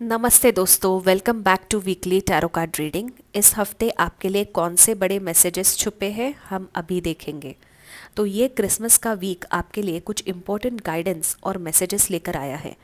नमस्ते दोस्तों, welcome back to weekly tarot card reading. इस हफ्ते आपके लिए कौन से बड़े मैसेजेस छुपे हैं हम अभी देखेंगे। तो ये क्रिसमस का वीक आपके लिए कुछ इम्पोर्टेंट गाइडेंस और मैसेजेस लेकर आया है।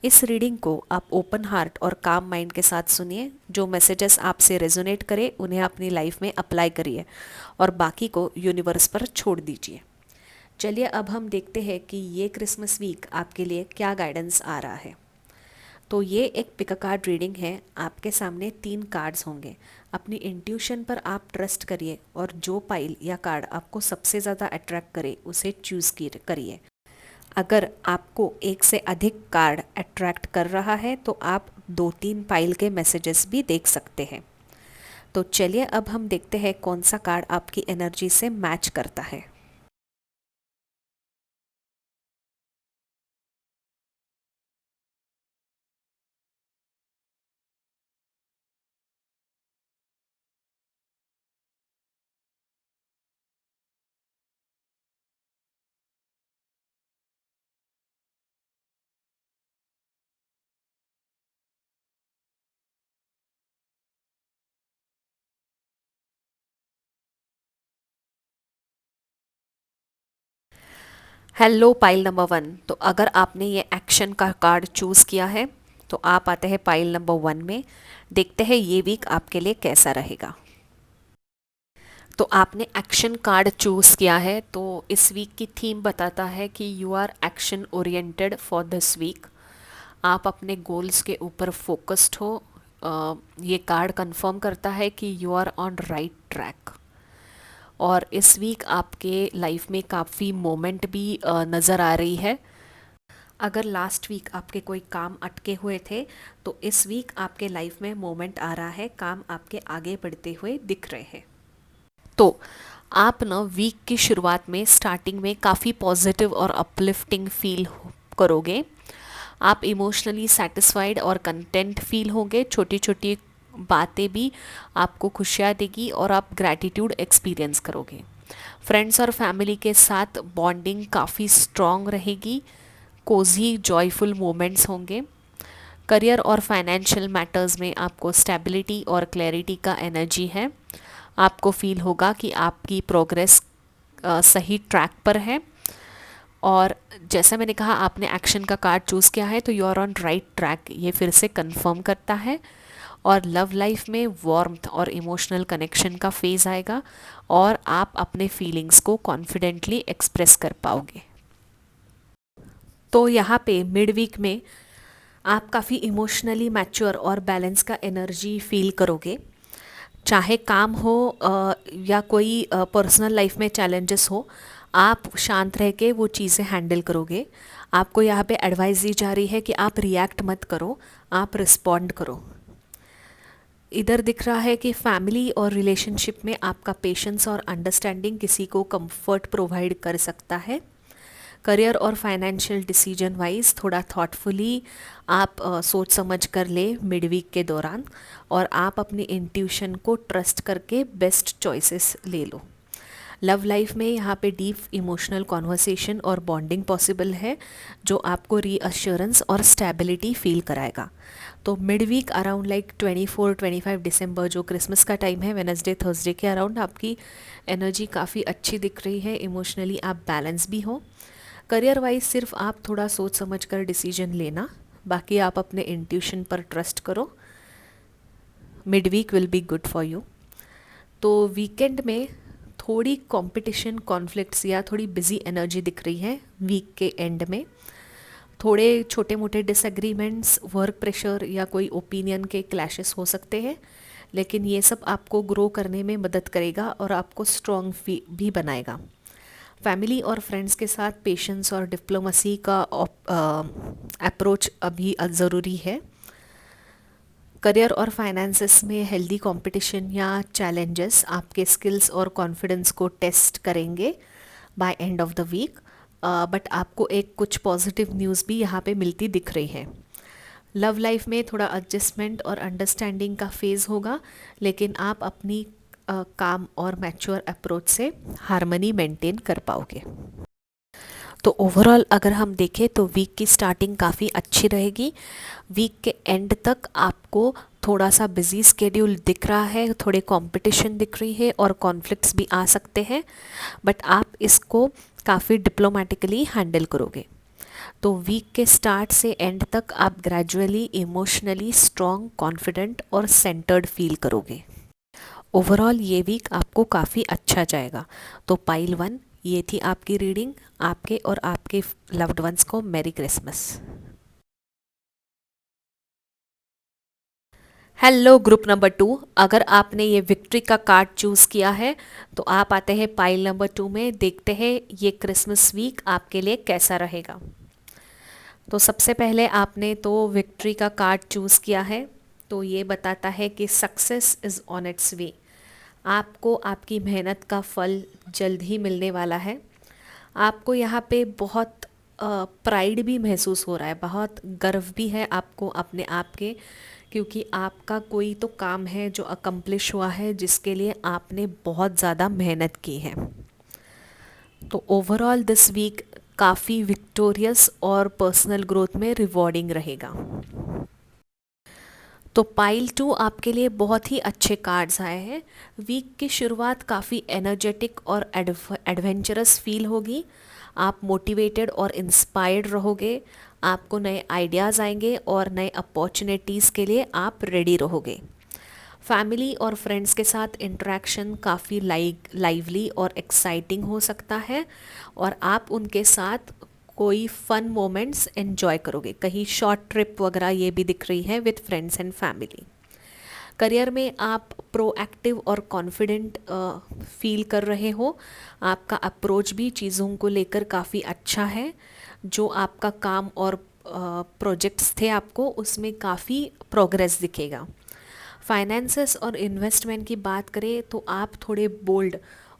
इस रीडिंग को आप ओपन हार्ट और काम माइंड के साथ सुनिए। जो मैसेजेस आपसे रेजोनेट करे उन्हें अपनी लाइफ में अप्लाई करिए और बाकी को यूनिवर्स पर छोड़ दीजिए। चलिए अब हम देखते हैं कि ये क्रिसमस वीक आपके लिए क्या गाइडेंस आ रहा है। तो ये एक पिक अ कार्ड रीडिंग है। आपके सामने 3 कार्ड्स होंगे। अपनी इंट्यूशन पर आप ट्रस्ट करिए और जो पाइल या कार्ड आपको सबसे ज़्यादा अट्रैक्ट करे उसे चूज़ करिए। अगर आपको एक से अधिक कार्ड अट्रैक्ट कर रहा है तो आप 2-3 पाइल के मैसेजेस भी देख सकते हैं। तो चलिए अब हम देखते हैं कौन सा कार्ड आपकी एनर्जी से मैच करता है। Hello pile number 1। तो अगर आपने ये एक्शन का कार्ड चूज़ किया है तो आप आते हैं पाइल नंबर 1 में। देखते हैं ये वीक आपके लिए कैसा रहेगा। तो आपने एक्शन कार्ड चूज़ किया है तो इस वीक की थीम बताता है कि you are action oriented for this week. आप अपने गोल्स के ऊपर फोकस्ड हो। ये कार्ड कंफर्म करता है कि you are on right track. और इस वीक आपके लाइफ में काफ़ी मोमेंट भी नज़र आ रही है। अगर लास्ट वीक आपके कोई काम अटके हुए थे तो इस वीक आपके लाइफ में मोमेंट आ रहा है, काम आपके आगे बढ़ते हुए दिख रहे हैं। तो आप ना वीक की शुरुआत में स्टार्टिंग में काफ़ी पॉजिटिव और अपलिफ्टिंग फील करोगे। आप इमोशनली सेटिस्फाइड और कंटेंट फील होंगे। छोटी छोटी बातें भी आपको खुशियाँ देगी और आप ग्रैटिट्यूड एक्सपीरियंस करोगे। फ्रेंड्स और फैमिली के साथ बॉन्डिंग काफ़ी स्ट्रॉन्ग रहेगी। कोजी जॉयफुल मोमेंट्स होंगे। करियर और फाइनेंशियल मैटर्स में आपको स्टेबिलिटी और क्लैरिटी का एनर्जी है। आपको फील होगा कि आपकी प्रोग्रेस सही ट्रैक पर है। और जैसा मैंने कहा आपने एक्शन का कार्ड चूज़ किया है तो you are on right track, ये फिर से कंफर्म करता है। और लव लाइफ में वार्मथ और इमोशनल कनेक्शन का फेज़ आएगा और आप अपने फीलिंग्स को कॉन्फिडेंटली एक्सप्रेस कर पाओगे। तो यहाँ पे मिड वीक में आप काफ़ी इमोशनली मैच्योर और बैलेंस का एनर्जी फील करोगे। चाहे काम हो या कोई पर्सनल लाइफ में चैलेंजेस हो, आप शांत रह के वो चीज़ें हैंडल करोगे। आपको यहाँ पे एडवाइस दी जा रही है कि आप रिएक्ट मत करो, आप रिस्पॉन्ड करो। इधर दिख रहा है कि फैमिली और रिलेशनशिप में आपका पेशेंस और अंडरस्टैंडिंग किसी को कंफर्ट प्रोवाइड कर सकता है। करियर और फाइनेंशियल डिसीजन वाइज थोड़ा थॉटफुली आप सोच समझ कर ले मिड वीक के दौरान और आप अपनी इंट्यूशन को ट्रस्ट करके बेस्ट चॉइसेस ले लो। लव लाइफ में यहाँ पे डीप इमोशनल कॉन्वर्सेशन और बॉन्डिंग पॉसिबल है जो आपको रीअश्योरेंस और स्टेबिलिटी फील कराएगा। तो मिड वीक अराउंड लाइक 24-25 दिसंबर जो क्रिसमस का टाइम है, वेनसडे थर्सडे के अराउंड आपकी एनर्जी काफ़ी अच्छी दिख रही है। इमोशनली आप बैलेंस भी हो। करियर वाइज सिर्फ आप थोड़ा सोच समझ कर डिसीजन लेना, बाकी आप अपने इंट्यूशन पर ट्रस्ट करो। Mid week will be good for you. तो वीकेंड में थोड़ी कंपटीशन कॉन्फ्लिक्ट्स या थोड़ी बिजी एनर्जी दिख रही है। वीक के एंड में थोड़े छोटे मोटे डिसएग्रीमेंट्स, वर्क प्रेशर या कोई ओपिनियन के क्लैशेस हो सकते हैं, लेकिन ये सब आपको ग्रो करने में मदद करेगा और आपको स्ट्रॉन्ग भी बनाएगा। फैमिली और फ्रेंड्स के साथ पेशेंस और डिप्लोमेसी का अप्रोच अभी ज़रूरी है। करियर और फाइनेंसेस में हेल्दी कंपटीशन या चैलेंजेस आपके स्किल्स और कॉन्फिडेंस को टेस्ट करेंगे by end of the week. But आपको एक कुछ पॉजिटिव न्यूज़ भी यहाँ पे मिलती दिख रही है। लव लाइफ में थोड़ा एडजस्टमेंट और अंडरस्टैंडिंग का फेज़ होगा, लेकिन आप अपनी काम और मैच्योर अप्रोच से हार्मनी मेंटेन कर पाओगे। तो ओवरऑल अगर हम देखें तो वीक की स्टार्टिंग काफ़ी अच्छी रहेगी। वीक के एंड तक आपको थोड़ा सा बिजी स्केड्यूल दिख रहा है, थोड़े कंपटीशन दिख रही है और कॉन्फ्लिक्ट्स भी आ सकते हैं, बट आप इसको काफ़ी डिप्लोमेटिकली हैंडल करोगे। तो वीक के स्टार्ट से एंड तक आप ग्रेजुअली इमोशनली स्ट्रॉन्ग, कॉन्फिडेंट और सेंटर्ड फील करोगे। ओवरऑल ये वीक आपको काफ़ी अच्छा जाएगा। तो पाइल 1, ये थी आपकी रीडिंग। आपके और आपके लव्ड वंस को merry Christmas. Hello group number 2, अगर आपने ये विक्ट्री का कार्ड चूज़ किया है तो आप आते हैं पाइल नंबर 2 में। देखते हैं ये क्रिसमस वीक आपके लिए कैसा रहेगा। तो सबसे पहले आपने तो विक्ट्री का कार्ड चूज़ किया है, तो ये बताता है कि सक्सेस इज़ ऑन इट्स वे। आपको आपकी मेहनत का फल जल्द ही मिलने वाला है। आपको यहाँ पे बहुत प्राइड भी महसूस हो रहा है, बहुत गर्व भी है आपको अपने आप के, क्योंकि आपका कोई तो काम है जो अकम्प्लिश हुआ है, जिसके लिए आपने बहुत ज़्यादा मेहनत की है। तो ओवरऑल दिस वीक काफ़ी विक्टोरियस और पर्सनल ग्रोथ में रिवॉर्डिंग रहेगा। तो पाइल 2 आपके लिए बहुत ही अच्छे कार्ड्स आए हैं। वीक की शुरुआत काफ़ी एनर्जेटिक और एडवेंचरस फील होगी। आप मोटिवेटेड और इंस्पायर्ड रहोगे। आपको नए आइडियाज़ आएंगे और नए अपॉर्चुनिटीज़ के लिए आप रेडी रहोगे। फैमिली और फ्रेंड्स के साथ इंटरेक्शन काफ़ी लाइवली और एक्साइटिंग हो सकता है और आप उनके साथ कोई फन मोमेंट्स एंजॉय करोगे। कहीं शॉर्ट ट्रिप वगैरह ये भी दिख रही है with friends and family. Career में आप प्रोएक्टिव और कॉन्फिडेंट फील कर रहे हो। आपका अप्रोच भी चीज़ों को लेकर काफ़ी अच्छा है। जो आपका काम और प्रोजेक्ट्स थे आपको, उसमें काफ़ी प्रोग्रेस दिखेगा। फाइनेंसेस और इन्वेस्टमेंट की बात करें तो आप थोड़े बोल्ड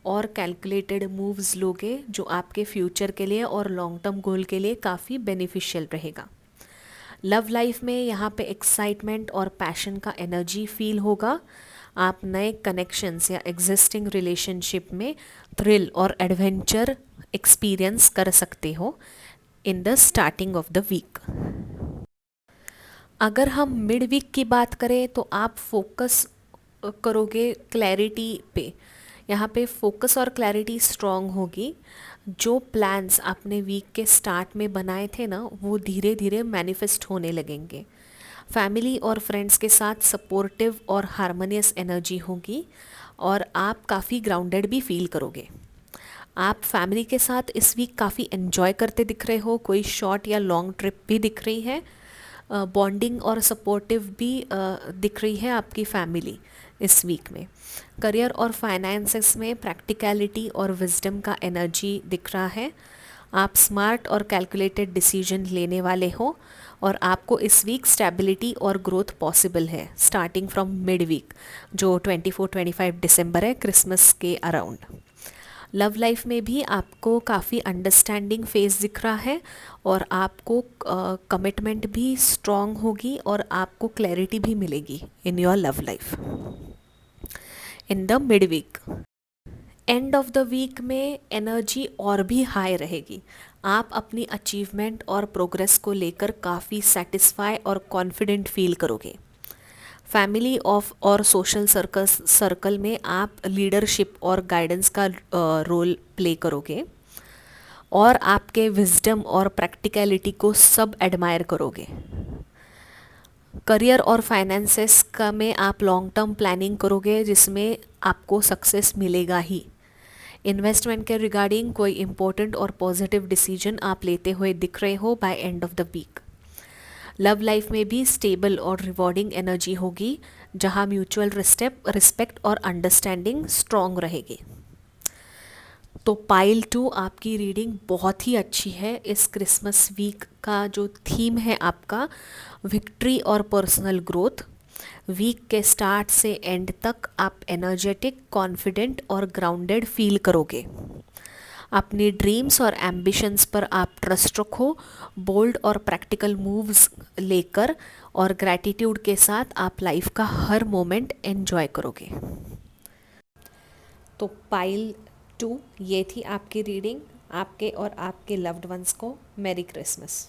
और कैलकुलेटेड मूव्स लोगे, जो आपके फ्यूचर के लिए और लॉन्ग टर्म गोल के लिए काफ़ी बेनिफिशियल रहेगा। लव लाइफ में यहाँ पे एक्साइटमेंट और पैशन का एनर्जी फील होगा। आप नए कनेक्शंस या एग्जिस्टिंग रिलेशनशिप में थ्रिल और एडवेंचर एक्सपीरियंस कर सकते हो in the starting of the week. अगर हम मिड वीक की बात करें तो आप फोकस करोगे क्लैरिटी पे। यहाँ पे फोकस और क्लैरिटी स्ट्रॉन्ग होगी। जो प्लान्स आपने वीक के स्टार्ट में बनाए थे ना, वो धीरे धीरे मैनिफेस्ट होने लगेंगे। फैमिली और फ्रेंड्स के साथ सपोर्टिव और हार्मोनियस एनर्जी होगी और आप काफ़ी ग्राउंडेड भी फील करोगे। आप फैमिली के साथ इस वीक काफ़ी एंजॉय करते दिख रहे हो। कोई शॉर्ट या लॉन्ग ट्रिप भी दिख रही है। बॉन्डिंग और सपोर्टिव भी दिख रही है आपकी फैमिली इस वीक में। करियर और फाइनेंसेस में प्रैक्टिकलिटी और विजडम का एनर्जी दिख रहा है। आप स्मार्ट और कैलकुलेटेड डिसीजन लेने वाले हो और आपको इस वीक स्टेबिलिटी और ग्रोथ पॉसिबल है स्टार्टिंग फ्रॉम मिड वीक, जो 24-25 दिसंबर है, क्रिसमस के अराउंड। लव लाइफ में भी आपको काफ़ी अंडरस्टैंडिंग फेस दिख रहा है और आपको कमिटमेंट भी स्ट्रॉन्ग होगी और आपको क्लैरिटी भी मिलेगी in your love life in the mid week. End of the week में एनर्जी और भी हाई रहेगी। आप अपनी अचीवमेंट और प्रोग्रेस को लेकर काफ़ी सेटिस्फाई और कॉन्फिडेंट फील करोगे। फैमिली ऑफ और सोशल सर्कल में आप लीडरशिप और गाइडेंस का रोल प्ले करोगे और आपके विजडम और प्रैक्टिकलिटी को सब एडमायर करोगे। करियर और फाइनेंसेस का में आप लॉन्ग टर्म प्लानिंग करोगे, जिसमें आपको सक्सेस मिलेगा ही। इन्वेस्टमेंट के रिगार्डिंग कोई इंपॉर्टेंट और पॉजिटिव डिसीजन आप लेते हुए दिख रहे हो by end of the week. Love life में भी स्टेबल और रिवॉर्डिंग एनर्जी होगी, जहां म्यूचुअल रिस्पेक्ट और अंडरस्टैंडिंग स्ट्रॉन्ग रहेगी। तो पाइल 2 आपकी रीडिंग बहुत ही अच्छी है। इस क्रिसमस वीक का जो थीम है आपका विक्ट्री और पर्सनल ग्रोथ। वीक के स्टार्ट से एंड तक आप एनर्जेटिक, कॉन्फिडेंट और ग्राउंडेड फील करोगे। अपनी ड्रीम्स और एम्बिशंस पर आप ट्रस्ट रखो, बोल्ड और प्रैक्टिकल मूव्स लेकर और ग्रैटिट्यूड के साथ आप लाइफ का हर मोमेंट एंजॉय करोगे। तो पाइल 2 ये थी आपकी रीडिंग। आपके और आपके लव्ड वंस को merry Christmas.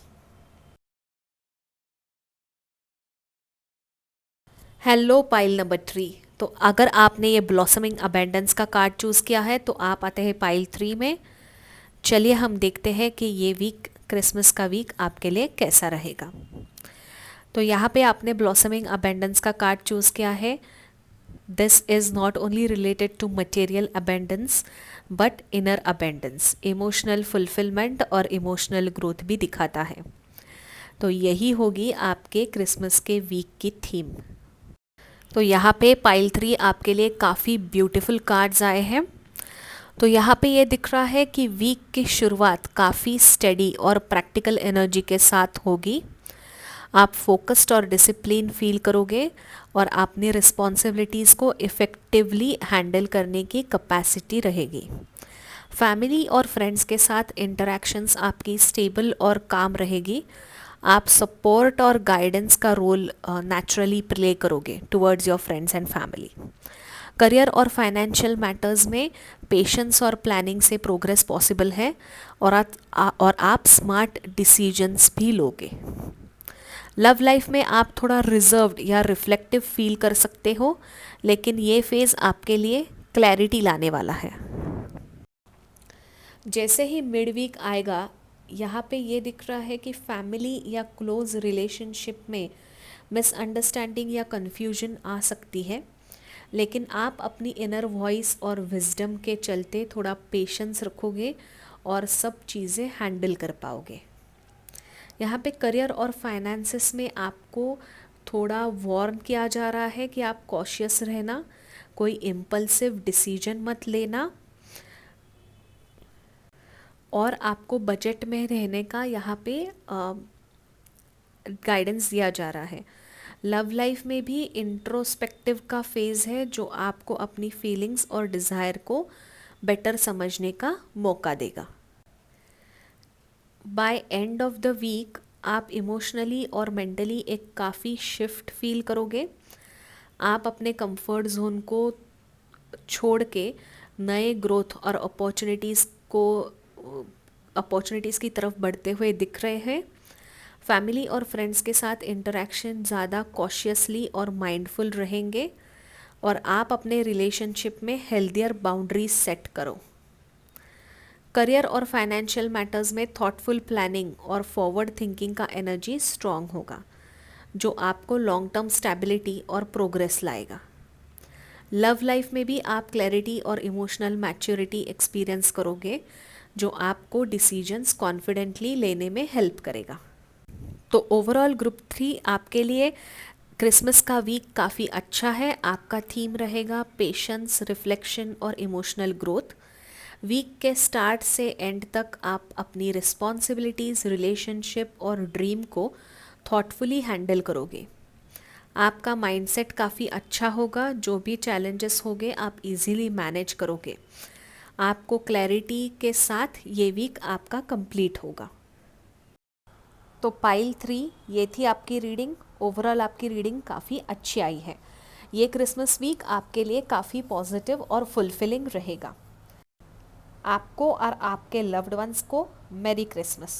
Hello pile number 3। तो अगर आपने ये ब्लॉसमिंग अबेंडेंस का कार्ड चूज़ किया है तो आप आते हैं पाइल 3 में। चलिए हम देखते हैं कि ये वीक, क्रिसमस का वीक आपके लिए कैसा रहेगा। तो यहाँ पे आपने ब्लॉसमिंग अबेंडेंस का कार्ड चूज़ किया है। This is not only related to material abundance but inner abundance, emotional fulfilment और इमोशनल ग्रोथ भी दिखाता है। तो यही होगी आपके क्रिसमस के वीक की थीम। तो यहाँ पे पाइल 3 आपके लिए काफ़ी ब्यूटीफुल कार्ड्स आए हैं। तो यहाँ पे ये दिख रहा है कि वीक की शुरुआत काफ़ी स्टेडी और प्रैक्टिकल एनर्जी के साथ होगी। आप फोकस्ड और डिसिप्लिन फील करोगे और अपनी रिस्पॉन्सिबिलिटीज़ को इफ़ेक्टिवली हैंडल करने की कैपेसिटी रहेगी। फैमिली और फ्रेंड्स के साथ इंटरेक्शंस आपकी स्टेबल और काम रहेगी। आप सपोर्ट और गाइडेंस का रोल नेचुरली प्ले करोगे towards your friends and family. Career और फाइनेंशियल मैटर्स में पेशेंस और प्लानिंग से प्रोग्रेस पॉसिबल है और आप स्मार्ट डिसीजंस भी लोगे। लव लाइफ में आप थोड़ा रिजर्व्ड या रिफ्लेक्टिव फील कर सकते हो, लेकिन ये फेज़ आपके लिए क्लैरिटी लाने वाला है। जैसे ही मिड वीक आएगा, यहाँ पे ये दिख रहा है कि फैमिली या क्लोज रिलेशनशिप में मिसअंडरस्टैंडिंग या कन्फ्यूजन आ सकती है, लेकिन आप अपनी इनर वॉइस और विजडम के चलते थोड़ा पेशेंस रखोगे और सब चीज़ें हैंडल कर पाओगे। यहाँ पे करियर और फाइनेंसेस में आपको थोड़ा वार्न किया जा रहा है कि आप कॉशियस रहना, कोई इम्पल्सिव डिसीजन मत लेना और आपको बजट में रहने का यहाँ पे गाइडेंस दिया जा रहा है। लव लाइफ में भी इंट्रोस्पेक्टिव का फेज़ है जो आपको अपनी फीलिंग्स और डिज़ायर को बेटर समझने का मौका देगा। By end of the week आप इमोशनली और मेंटली एक काफ़ी शिफ्ट फील करोगे। आप अपने कंफर्ट जोन को छोड़ के नए ग्रोथ और अपॉर्चुनिटीज़ की तरफ बढ़ते हुए दिख रहे हैं। फैमिली और फ्रेंड्स के साथ इंटरेक्शन ज़्यादा कॉशियसली और माइंडफुल रहेंगे और आप अपने रिलेशनशिप में हेल्दियर बाउंड्रीज सेट करो। करियर और फाइनेंशियल मैटर्स में थॉटफुल प्लानिंग और फॉरवर्ड थिंकिंग का एनर्जी स्ट्रॉन्ग होगा, जो आपको लॉन्ग टर्म स्टेबिलिटी और प्रोग्रेस लाएगा। लव लाइफ में भी आप क्लैरिटी और इमोशनल मैच्योरिटी एक्सपीरियंस करोगे, जो आपको डिसीजंस कॉन्फिडेंटली लेने में हेल्प करेगा। तो ओवरऑल ग्रुप 3 आपके लिए क्रिसमस का वीक काफ़ी अच्छा है। आपका थीम रहेगा पेशेंस, रिफ्लेक्शन और इमोशनल ग्रोथ। वीक के स्टार्ट से एंड तक आप अपनी रिस्पॉन्सिबिलिटीज़, रिलेशनशिप और ड्रीम को थॉटफुली हैंडल करोगे। आपका माइंडसेट काफ़ी अच्छा होगा, जो भी चैलेंजेस होंगे आप इजीली मैनेज करोगे। आपको क्लैरिटी के साथ ये वीक आपका कंप्लीट होगा। तो पाइल 3 ये थी आपकी रीडिंग। ओवरऑल आपकी रीडिंग काफ़ी अच्छी आई है। ये क्रिसमस वीक आपके लिए काफ़ी पॉजिटिव और फुलफिलिंग रहेगा। आपको और आपके लव्ड वंस को मैरी क्रिसमस।